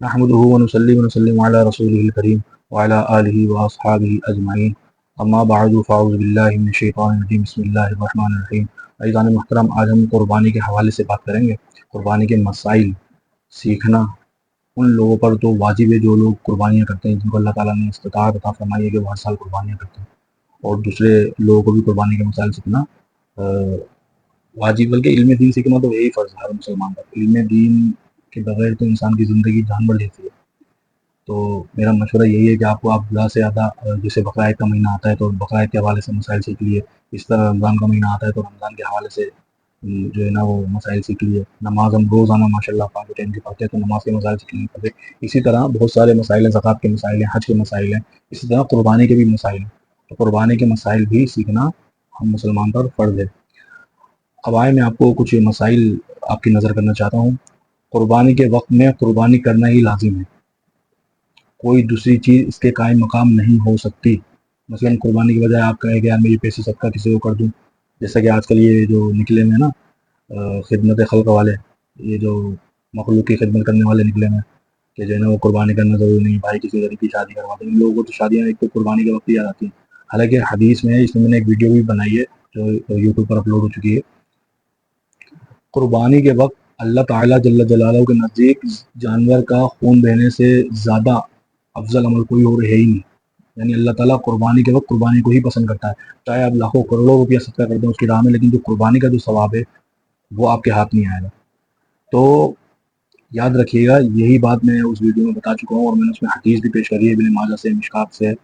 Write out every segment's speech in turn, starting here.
نحمده ونصلي ونسلم على رسوله الكريم وعلى آله وأصحابه أجمعين اما بعد فاعوذ باللہ من الشیطان الرجیم بسم اللہ الرحمن الرحیم۔ عزیزان محترم، آج ہم قربانی کے حوالے سے بات کریں گے۔ قربانی کے مسائل سیکھنا ان لوگوں پر تو واجب ہے جو لوگ قربانیاں کرتے ہیں، جن کو اللہ تعالیٰ نے استطاعت عطا فرمائی ہے کہ وہ ہر سال قربانیاں کرتے ہیں، اور دوسرے لوگوں کو بھی قربانی کے مسائل سیکھنا واجب، بلکہ علم دین سیکھنا تو یہی فرض ہے ہر مسلمان کا۔ علم دین کے بغیر تو انسان کی زندگی جانور لیتی ہے۔ تو میرا مشورہ یہی ہے کہ آپ زیادہ سے زیادہ، جیسے بقرعید کا مہینہ آتا ہے تو بقرعید کے حوالے سے مسائل سیکھ لیے، اس طرح رمضان کا مہینہ آتا ہے تو رمضان کے حوالے سے جو ہے نا وہ مسائل سیکھ لیے۔ نماز ہم روزانہ ماشاء اللہ 5 ٹائم کی پڑھتے ہیں تو نماز کے مسائل سیکھنے پڑتے۔ اسی طرح بہت سارے مسائل ہیں، زکوٰۃ کے مسائل ہیں، حج کے مسائل ہیں، اسی طرح قربانی کے بھی مسائل ہیں۔ تو قربانی کے مسائل بھی سیکھنا ہم مسلمان پر فرض ہے۔ اب آئے میں آپ کو کچھ مسائل آپ کی نظر کرنا چاہتا ہوں۔ قربانی کے وقت میں قربانی کرنا ہی لازم ہے، کوئی دوسری چیز اس کے قائم مقام نہیں ہو سکتی۔ مثلا قربانی کی بجائے آپ کہیں کہ یار میری پیسے صدقہ کسی کو کر دوں، جیسا کہ آج کل یہ جو نکلے ہوئے ہیں نا خدمت خلق والے، یہ جو مخلوق کی خدمت کرنے والے نکلے ہوئے ہیں کہ جو ہے نا وہ قربانی کرنا ضروری نہیں، بھائی کسی غریب کی شادی کروا دیں۔ ان لوگوں کو تو شادیاں ایک تو قربانی کے وقت ہی یاد آتی ہیں۔ حالانکہ حدیث میں ہے، اس میں نے ایک ویڈیو بھی بنائی ہے جو یوٹیوب پر اپلوڈ ہو چکی ہے۔ قربانی کے وقت اللہ تعالیٰ جل جلالہ کے نزدیک جانور کا خون بہنے سے زیادہ افضل عمل کوئی اور ہے ہی نہیں۔ یعنی اللہ تعالیٰ قربانی کے وقت قربانی کو ہی پسند کرتا ہے، چاہے آپ لاکھوں کروڑوں روپیہ صدقہ کر دیں اس کی راہ میں، لیکن جو قربانی کا جو ثواب ہے وہ آپ کے ہاتھ نہیں آئے گا۔ تو یاد رکھیے گا، یہی بات میں اس ویڈیو میں بتا چکا ہوں، اور میں نے اس میں حدیث بھی پیش کری ہے ابن ماجہ سے، مشکات سے،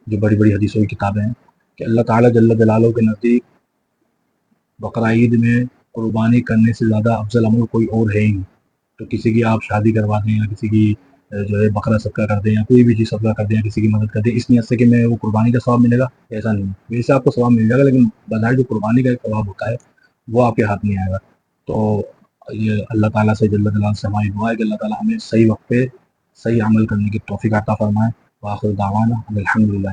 جو بڑی بڑی حدیثوں کی کتابیں ہیں، کہ اللہ تعالیٰ جل جلالہ کے نزدیک بقرعید میں قربانی کرنے سے زیادہ افضل عمل کوئی اور ہے ہی نہیں۔ تو کسی کی آپ شادی کروا دیں یا کسی کی جو ہے بکرا صدقہ کر دیں یا کوئی بھی چیز صدقہ کر دیں یا کسی کی مدد کر دیں، اس نیت سے کہ میں وہ قربانی کا ثواب ملے گا، ایسا نہیں ہے۔ ویسے آپ کو ثواب مل جائے گا، لیکن بظاہر جو قربانی کا ایک ثواب ہوتا ہے وہ آپ کے ہاتھ نہیں آئے گا۔ تو یہ اللہ تعالیٰ سے جل جلالہ سے ہماری دعا ہے کہ اللہ تعالیٰ ہمیں صحیح وقت پہ صحیح عمل کرنے کی توفیق عطا فرمائے۔ وآخر دعوانا الحمدللہ۔